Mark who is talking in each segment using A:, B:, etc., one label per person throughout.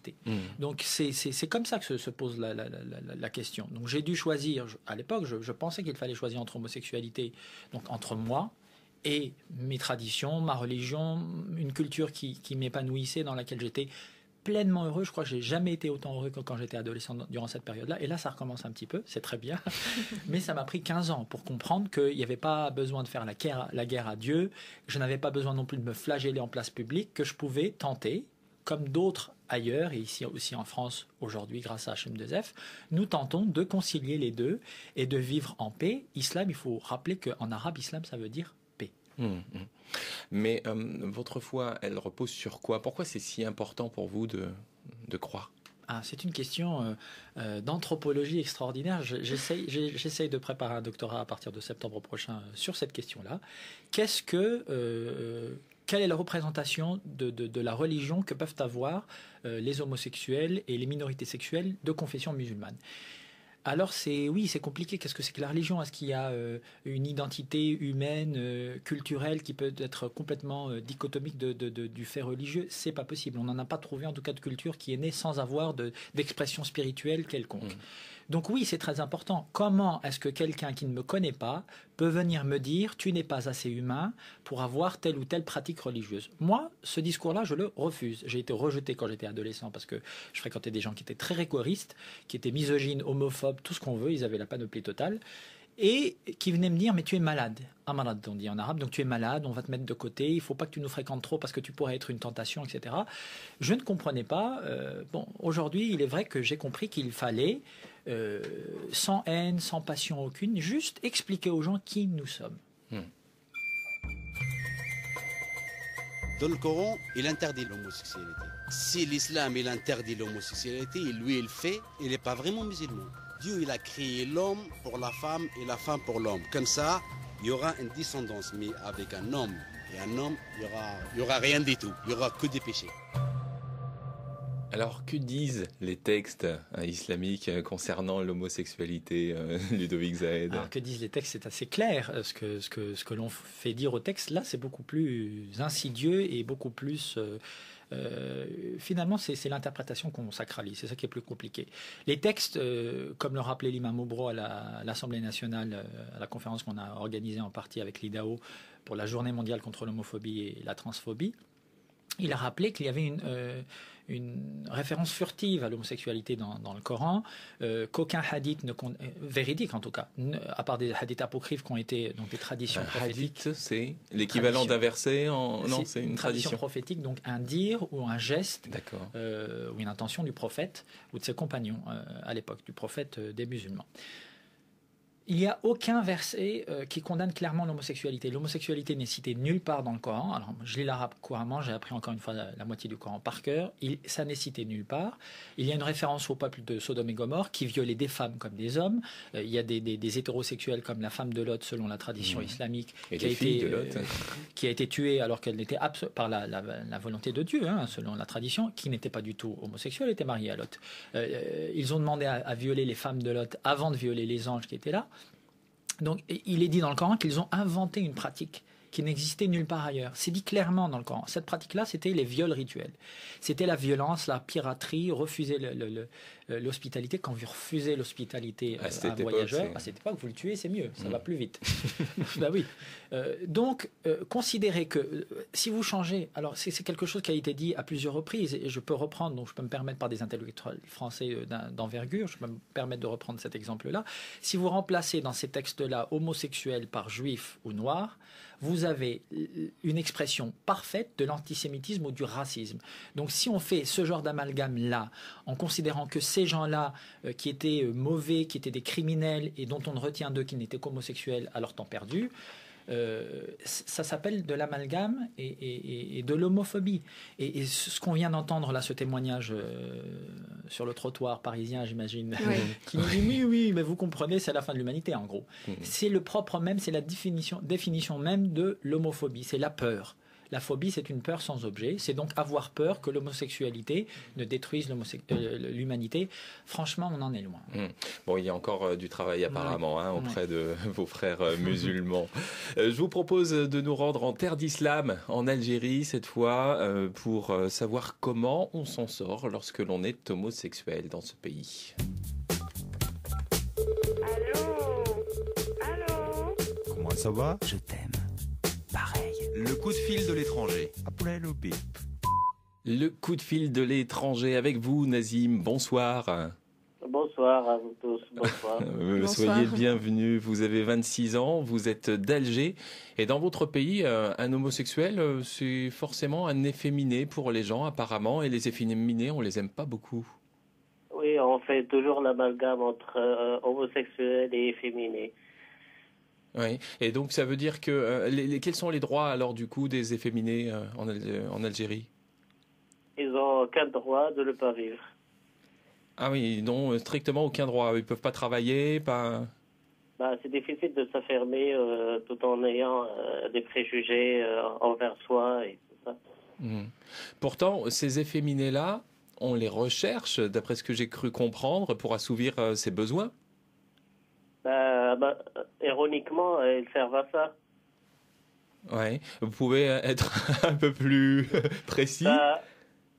A: l'homosexualité. Donc c'est comme ça que se pose la question. Donc j'ai dû choisir, à l'époque je pensais qu'il fallait choisir entre homosexualité, donc entre moi et mes traditions, ma religion, une culture qui m'épanouissait, dans laquelle j'étais pleinement heureux. Je crois que j'ai jamais été autant heureux que quand j'étais adolescent durant cette période-là. Et là, ça recommence un petit peu, c'est très bien. Mais ça m'a pris 15 ans pour comprendre qu'il n'y avait pas besoin de faire la guerre à Dieu. Je n'avais pas besoin non plus de me flageller en place publique, que je pouvais tenter, comme d'autres ailleurs, et ici aussi en France aujourd'hui, grâce à HM2F, nous tentons de concilier les deux et de vivre en paix. Islam, il faut rappeler qu'en arabe, islam, ça veut dire paix.
B: Mais votre foi, elle repose sur quoi? Pourquoi c'est si important pour vous de croire?
A: C'est une question d'anthropologie extraordinaire. J'essaye de préparer un doctorat à partir de septembre prochain sur cette question-là. Quelle est la représentation de la religion que peuvent avoir les homosexuels et les minorités sexuelles de confession musulmane? Alors c'est compliqué. Qu'est-ce que c'est que la religion? Est-ce qu'il y a une identité humaine, culturelle qui peut être complètement dichotomique du fait religieux? C'est pas possible. On n'en a pas trouvé en tout cas de culture qui est née sans avoir d'expression spirituelle quelconque. Donc oui, c'est très important. Comment est-ce que quelqu'un qui ne me connaît pas peut venir me dire « tu n'es pas assez humain pour avoir telle ou telle pratique religieuse ». Moi, ce discours-là, je le refuse. J'ai été rejeté quand j'étais adolescent parce que je fréquentais des gens qui étaient très rigoristes, qui étaient misogynes, homophobes, tout ce qu'on veut. Ils avaient la panoplie totale. Et qui venaient me dire « mais tu es malade ». Amarad, on dit en arabe, donc tu es malade, on va te mettre de côté, il ne faut pas que tu nous fréquentes trop parce que tu pourrais être une tentation, etc. Je ne comprenais pas. Aujourd'hui, il est vrai que j'ai compris qu'il fallait, sans haine, sans passion aucune, juste expliquer aux gens qui nous sommes.
C: Dans le Coran, il interdit l'homosexualité. Si l'islam il interdit l'homosexualité, lui il fait, il n'est pas vraiment musulman. Dieu il a créé l'homme pour la femme et la femme pour l'homme. Comme ça, il y aura une descendance, mais avec un homme et un homme, il y aura rien du tout. Il y aura que des péchés.
B: Alors, que disent les textes islamiques concernant l'homosexualité, Ludovic Zahed?
A: Alors, que disent les textes? C'est assez clair. Ce que l'on fait dire au texte, là, c'est beaucoup plus insidieux et beaucoup plus... finalement, c'est l'interprétation qu'on sacralise. C'est ça qui est plus compliqué. Les textes, comme le rappelait l'imam Obro à l'Assemblée nationale, à la conférence qu'on a organisée en partie avec l'IDAO pour la journée mondiale contre l'homophobie et la transphobie, il a rappelé qu'il y avait une référence furtive à l'homosexualité dans le Coran, qu'aucun hadith véridique en tout cas, à part des hadiths apocryphes qui ont été donc des traditions prophétiques.
B: Hadith, c'est l'équivalent d'un verset Non, c'est une
A: tradition prophétique, donc un dire ou un geste, ou une intention du prophète ou de ses compagnons à l'époque, du prophète des musulmans. Il n'y a aucun verset qui condamne clairement l'homosexualité. L'homosexualité n'est citée nulle part dans le Coran. Alors, je lis l'arabe couramment, j'ai appris encore une fois la moitié du Coran par cœur. Ça n'est cité nulle part. Il y a une référence au peuple de Sodome et Gomorrhe qui violait des femmes comme des hommes. Il y a des hétérosexuels comme la femme de Lot, selon la tradition islamique, qui a été tuée alors qu'elle n'était par la volonté de Dieu, selon la tradition, qui n'était pas du tout homosexuelle, était mariée à Lot. Ils ont demandé à violer les femmes de Lot avant de violer les anges qui étaient là. Donc, il est dit dans le Coran qu'ils ont inventé une pratique qui n'existait nulle part ailleurs. C'est dit clairement dans le Coran. Cette pratique-là, c'était les viols rituels. C'était la violence, la piraterie, refuser l'hospitalité. Quand vous refusez l'hospitalité à un voyageur, à cette époque, vous le tuez, c'est mieux, ça va plus vite. Ben oui. Donc, considérez que si vous changez, alors c'est quelque chose qui a été dit à plusieurs reprises, et je peux reprendre, donc je peux me permettre par des intellectuels français d'envergure, je peux me permettre de reprendre cet exemple-là. Si vous remplacez dans ces textes-là homosexuel par juif ou noir, vous avez une expression parfaite de l'antisémitisme ou du racisme. Donc si on fait ce genre d'amalgame-là, en considérant que ces gens-là qui étaient mauvais, qui étaient des criminels et dont on ne retient d'eux qu'ils n'étaient qu'homosexuels à leur temps perdu, ça s'appelle de l'amalgame et de l'homophobie. Et ce qu'on vient d'entendre là, ce témoignage sur le trottoir parisien, j'imagine, qui nous dit oui, mais vous comprenez, c'est la fin de l'humanité en gros. C'est le propre même, c'est la définition même de l'homophobie, c'est la peur. La phobie, c'est une peur sans objet. C'est donc avoir peur que l'homosexualité ne détruise l'humanité. Franchement, on en est loin.
B: Bon, il y a encore du travail apparemment auprès de vos frères musulmans. Je vous propose de nous rendre en terre d'islam, en Algérie cette fois, pour savoir comment on s'en sort lorsque l'on est homosexuel dans ce pays.
D: Allô ? Comment ça va ?
E: Je t'aime. Pareil.
D: Le coup de fil de l'étranger.
B: Le coup de fil de l'étranger avec vous, Nazim. Bonsoir.
F: Bonsoir à vous tous. Bonsoir.
B: Soyez bienvenus. Vous avez 26 ans, vous êtes d'Alger. Et dans votre pays, un homosexuel, c'est forcément un efféminé pour les gens, apparemment. Et les efféminés, on les aime pas beaucoup.
F: Oui, on fait toujours l'amalgame entre homosexuels et efféminés.
B: Oui, et donc ça veut dire que quels sont les droits alors du coup des efféminés en Algérie ?
F: Ils n'ont aucun droit de ne pas vivre.
B: Ah oui, ils n'ont strictement aucun droit. Ils ne peuvent pas travailler, pas...
F: C'est difficile de s'affirmer tout en ayant des préjugés envers soi et tout ça.
B: Pourtant, ces efféminés-là, on les recherche, d'après ce que j'ai cru comprendre, pour assouvir ses besoins.
F: Ironiquement, ils servent à ça.
B: Ouais. Vous pouvez être un peu plus précis.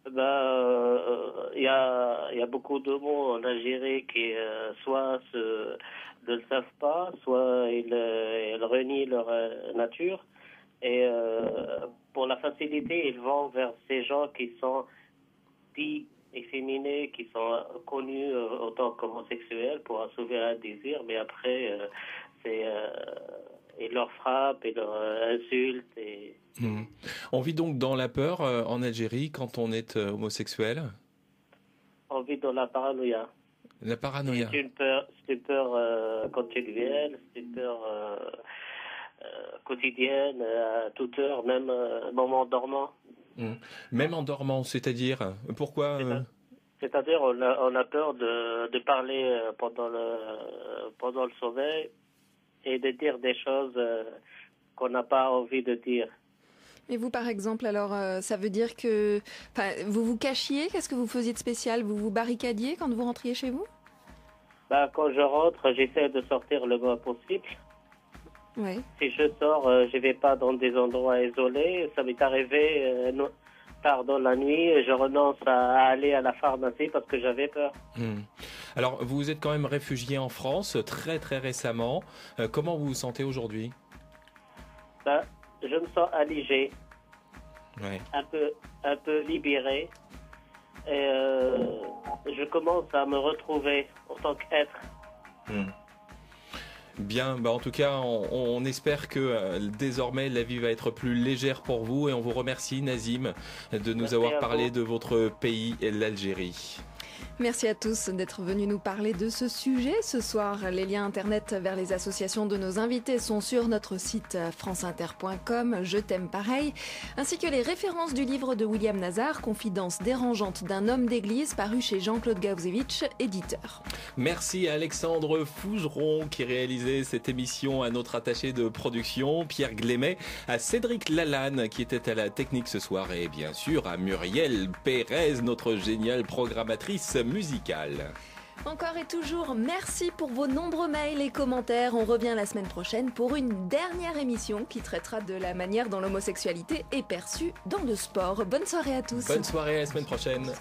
F: Il y a beaucoup de mots en Algérie qui soit ne le savent pas, soit ils renient leur nature. Et pour la facilité, ils vont vers ces gens qui sont dits efféminés, qui sont connus autant qu'homosexuels pour assouvir un désir, mais après, ils leur frappent, ils leur insultent.
B: On vit donc dans la peur en Algérie quand on est homosexuel ?
F: On vit dans la paranoïa.
B: La paranoïa.
F: C'est une peur continuelle, c'est une peur quotidienne, à toute heure, même moment dormant.
B: Même en dormant, c'est-à-dire pourquoi
F: C'est-à-dire on a peur de parler pendant le sommeil et de dire des choses qu'on n'a pas envie de dire.
G: Et vous, par exemple, alors, ça veut dire que vous vous cachiez ? Qu'est-ce que vous faisiez de spécial ? Vous vous barricadiez quand vous rentriez chez vous ?
F: Quand je rentre, j'essaie de sortir le moins possible.
G: Oui.
F: Si je sors, je vais pas dans des endroits isolés. Ça m'est arrivé tard dans la nuit, je renonce à aller à la pharmacie parce que j'avais peur.
B: Alors, vous vous êtes quand même réfugié en France très très récemment. Comment vous vous sentez aujourd'hui ?
F: Je me sens allégé, un peu libéré. Et je commence à me retrouver en tant qu'être.
B: Bien, en tout cas, on espère que désormais la vie va être plus légère pour vous et on vous remercie, Nazim, de nous avoir parlé de votre pays, l'Algérie.
G: Merci à tous d'être venus nous parler de ce sujet ce soir. Les liens internet vers les associations de nos invités sont sur notre site franceinter.com, Je t'aime pareil, ainsi que les références du livre de William Nazar, Confidences dérangeantes d'un homme d'église, paru chez Jean-Claude Gauzevitch, éditeur.
B: Merci à Alexandre Fougeron qui réalisait cette émission, à notre attaché de production, Pierre Glémet, à Cédric Lalanne qui était à la technique ce soir et bien sûr à Muriel Pérez, notre géniale programmatrice musicale.
G: Encore et toujours, merci pour vos nombreux mails et commentaires. On revient la semaine prochaine pour une dernière émission qui traitera de la manière dont l'homosexualité est perçue dans le sport. Bonne soirée à tous.
B: Bonne soirée, à la semaine prochaine.